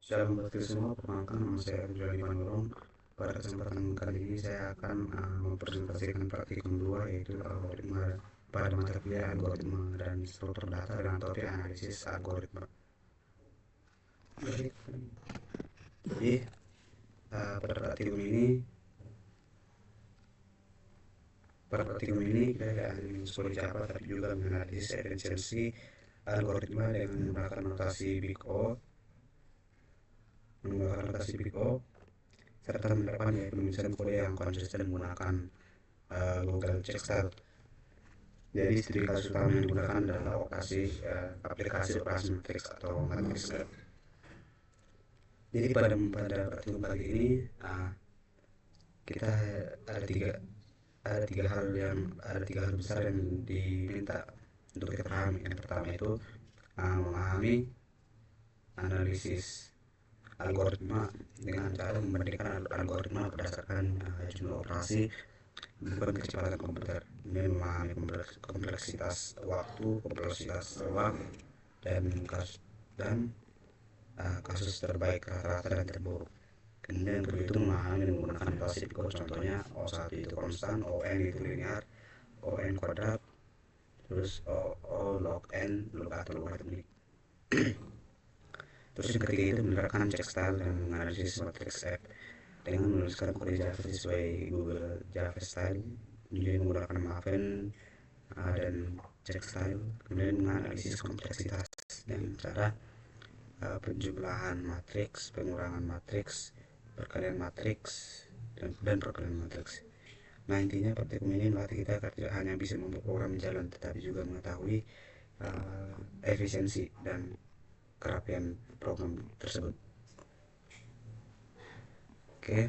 Shalom buat kita semua, perkenalkan nama saya Abdul Panurung. Pada kesempatan kali ini saya akan mempresentasikan praktikum 2 yaitu algoritma pada mata kuliah algoritma dan struktur data dengan topik analisis algoritma. Baik, jadi pada praktikum ini kita tidak hanya mengukur Java tapi juga menganalisis efisiensi algoritma dengan menggunakan notasi Big O, serta menerapkan penulisan kode yang konsisten menggunakan Google Checkstyle. Jadi studi kasus utama yang digunakan adalah aplikasi operasi matriks atau matrix. Jadi pada praktikum kali ini kita ada tiga ada tiga hal besar yang diminta untuk kita pahami. Yang pertama itu memahami analisis algoritma dengan cara membandingkan algoritma berdasarkan jumlah operasi bukan kecepatan komputer. Ini memahami kompleksitas waktu, kompleksitas ruang, dan kasus terbaik, rata-rata, dan terburuk. Kemudian kedua itu memahami dan menggunakan notasi Big O, contohnya O1 itu konstan, ON itu linear, ON kuadrat, terus O log N log atau logaritmik. Terus yang ketiga itu menerapkan check style dan menganalisis matriks F dengan menuliskan kode Java sesuai Google Java Style, kemudian menggunakan Maven dan check style, kemudian menganalisis kompleksitas dan cara penjumlahan matriks, pengurangan matriks, perkalian matriks, dan perkalian matriks. Nah, intinya praktikum ini melatih kita tidak hanya bisa membuat program jalan, tetapi juga mengetahui efisiensi dan kerapian program tersebut. Oke.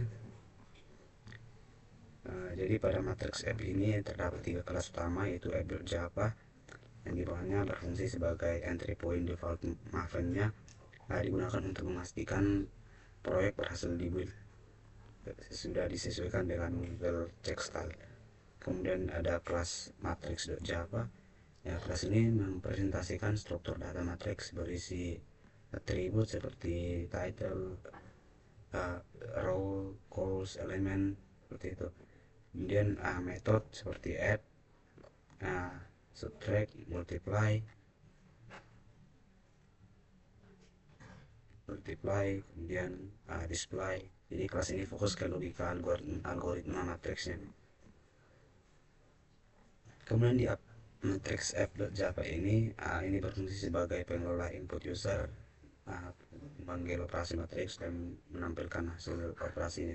Jadi pada matriks F ini terdapat tiga kelas utama, yaitu F.Java yang di bawahnya berfungsi sebagai entry point default Maven-nya digunakan untuk memastikan proyek berhasil dibuild sudah disesuaikan dengan Google Checkstyle. Kemudian ada kelas matrix.java. Ya, kelas ini mempresentasikan struktur data matriks berisi atribut seperti title, row, calls, element, seperti itu. Kemudian metode seperti add, subtract, multiply, kemudian display. Jadi kelas ini fokus ke logika algoritma matriksnya. Kemudian di matrix F.java ini berfungsi sebagai pengelola input user, memanggil operasi matriks dan menampilkan hasil operasinya.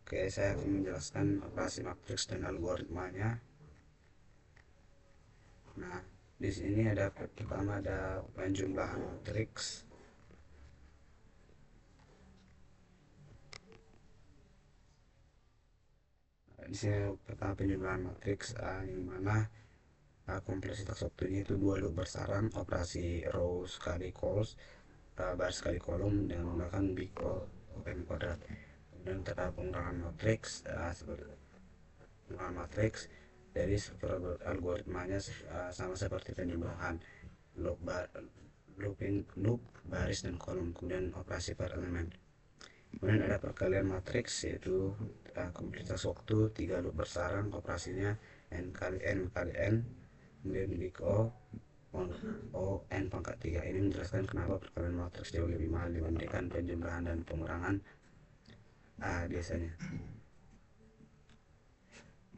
Oke, saya akan menjelaskan operasi matriks dan algoritmanya. Nah, di sini pertama ada penjumlahan matriks. Di sini pertama penjumlahan matriks yang mana kompleksitas waktunya itu 2 loop bersarang, operasi row sekali calls, baris sekali kolom dengan menggunakan Big O open kuadrat. Kemudian terdapat pengurangan matriks dari struktur algoritmanya sama seperti penjumlahan loop baris dan kolom, kemudian operasi per elemen. Kemudian ada perkalian matriks, yaitu kompleksitas waktu 3 loop bersarang, operasinya n kali n kali n, kemudian Big O n pangkat 3. Ini menjelaskan kenapa perkalian matriks jauh lebih mahal dibandingkan penjumlahan dan pengurangan biasanya.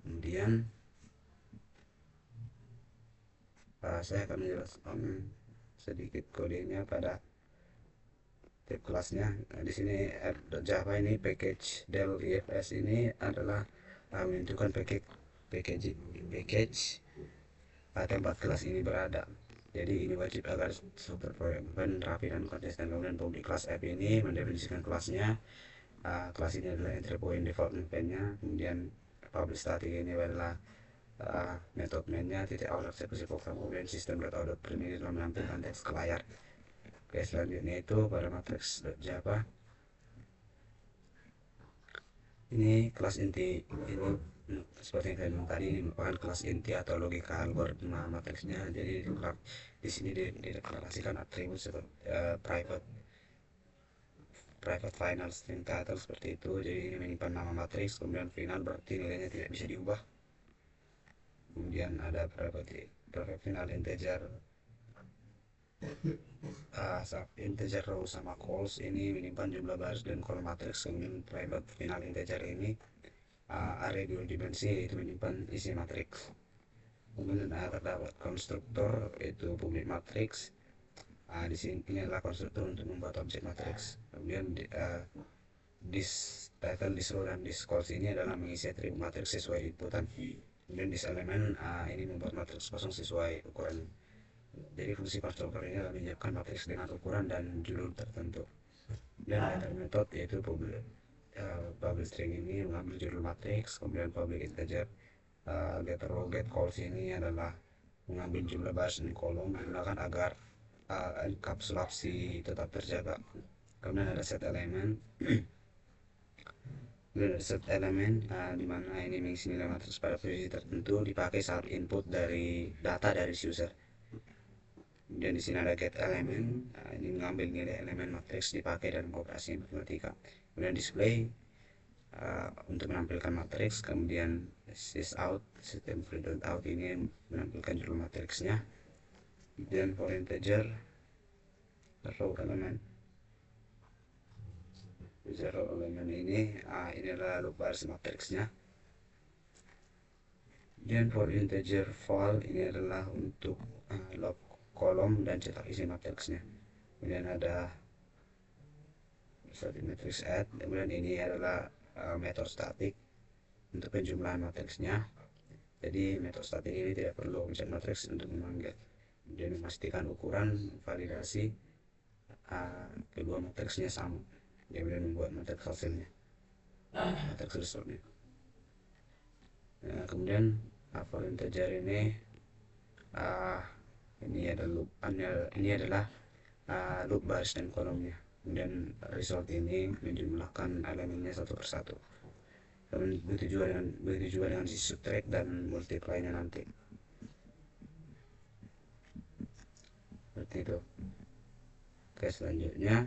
Kemudian saya akan menjelaskan sedikit kodenya pada tipe kelasnya. Di sini Java ini package del ifs ini adalah menentukan package tempat kelas ini berada. Jadi ini wajib agar struktur proyek rapi dan konsisten. Kemudian public class F ini mendefinisikan kelasnya. Kelas ini adalah entry point default main-nya. Kemudian public static ini adalah method main-nya, titik awal eksekusi program. Kemudian system.out ini telah menampilkan teks ke layar. Oke, selanjutnya itu pada matrix Java. Ini kelas inti ini seperti yang saya bilang tadi, ini merupakan kelas inti atau logika algoritma matriksnya. Jadi di sini dideklarasikan atribut seperti private private final string title seperti itu. Jadi ini menyimpan nama matriks, kemudian final berarti nilainya tidak bisa diubah. Kemudian ada private final integer, integer row sama calls ini menyimpan jumlah baris dan kolom matriks. Kemudian private final integer ini array dua dimensi, yaitu menyimpan isi matriks. Kemudian terdapat konstruktor, yaitu public matrix. Di sini ini adalah konstruktor untuk membuat objek matriks. Kemudian this title, this row, dan this calls ini adalah mengisi atribut matriks sesuai inputan. Kemudian this element ini membuat matriks kosong sesuai ukuran. Jadi fungsi konstruktor ini adalah menyiapkan matriks dengan ukuran dan judul tertentu. Dan ada metode, yaitu public string ini mengambil judul matriks. Kemudian public integer get row get calls ini adalah mengambil jumlah baris dan kolom menggunakan agar enkapsulasi tetap terjaga. Kemudian ada set element. Set element di mana ini mengisi nilai matriks pada posisi tertentu dipakai saat input dari data dari user. Dan di sini ada get element, ini mengambil nilai elemen matriks dipakai dalam operasi matematika. Kemudian display untuk menampilkan matriks. Kemudian sysout, system out ini menampilkan judul matriksnya. Dan for integer row element, row element ini adalah loop baris matriksnya. Dan for integer val ini adalah untuk log kolom dan cetak isi matriksnya. Kemudian ada matrix add. Kemudian ini adalah metode statik untuk penjumlahan matriksnya. Jadi metode statik ini tidak perlu objek matriks untuk memanggil. Kemudian memastikan ukuran, validasi kedua matriksnya sama. Kemudian membuat matriks hasilnya, matriks resultnya. Kemudian for integer ini ini adalah loop baris dan kolomnya. Kemudian result ini menjumlahkan elemennya satu persatu. Kemudian begitu juga dengan si subtract dan multiply-nya nanti. Seperti itu. Oke, selanjutnya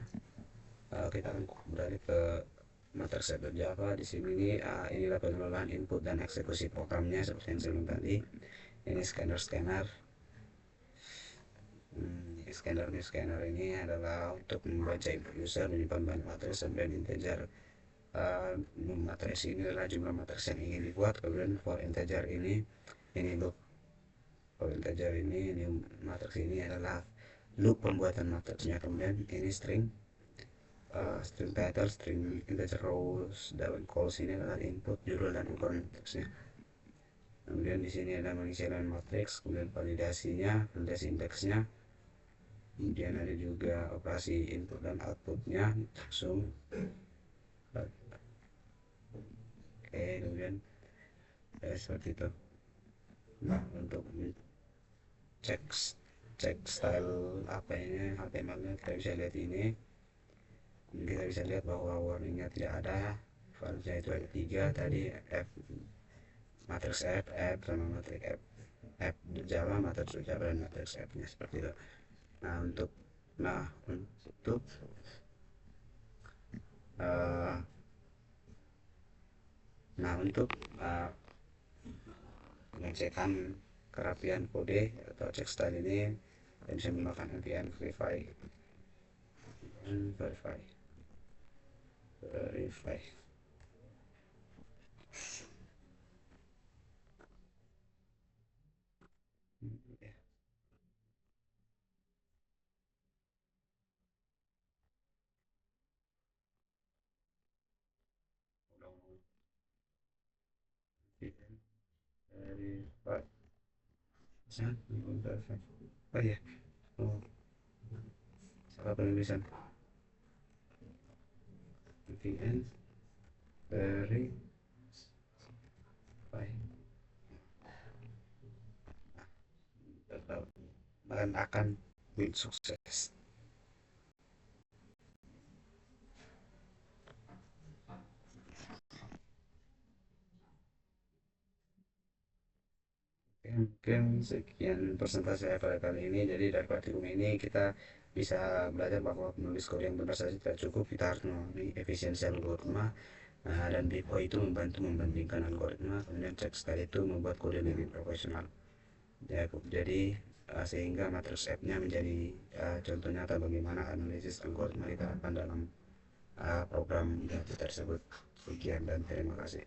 kita akan beralih ke matriks Java. Di sini inilah pengelolaan input dan eksekusi programnya seperti yang saya bilang tadi. Ini scanner. Scanner ini adalah untuk membaca input user, menyimpan banyak matriks dan integer. Matriks ini adalah jumlah matriks yang ingin dibuat. Kemudian for integer ini loop. For integer ini matriks ini adalah loop pembuatan matriksnya. Kemudian ini string title, string integer rows, dan calls ini adalah input, judul, dan ukuran matriksnya. Kemudian di sini ada mengisi elemen matriks, kemudian validasi indeksnya. Kemudian ada juga operasi input dan outputnya, sum. Oke, kemudian seperti itu. Nah, untuk cek style HTML-nya kita bisa lihat ini. Kita bisa lihat bahwa warningnya tidak ada, filenya itu ada 3 tadi, matriks F sama matriks F Java, matriks Java, dan matriks F nya seperti itu. Nah untuk pengecekan kerapian kode atau cek style ini kita bisa menggunakan npm verify. Oh iya, salah penulisan. VN verify dan akan build sukses. Mungkin sekian presentasi saya pada kali ini. Jadi dari praktikum ini kita bisa belajar bahwa menulis kode yang benar saja tidak cukup, kita harus memahami efisiensi algoritma. Dan BPO itu membantu membandingkan algoritma, kemudian cek style itu membuat kode lebih profesional. Ya, jadi sehingga matriks F-nya menjadi contoh nyata bagaimana analisis algoritma diterapkan dalam program data tersebut. Sekian dan terima kasih.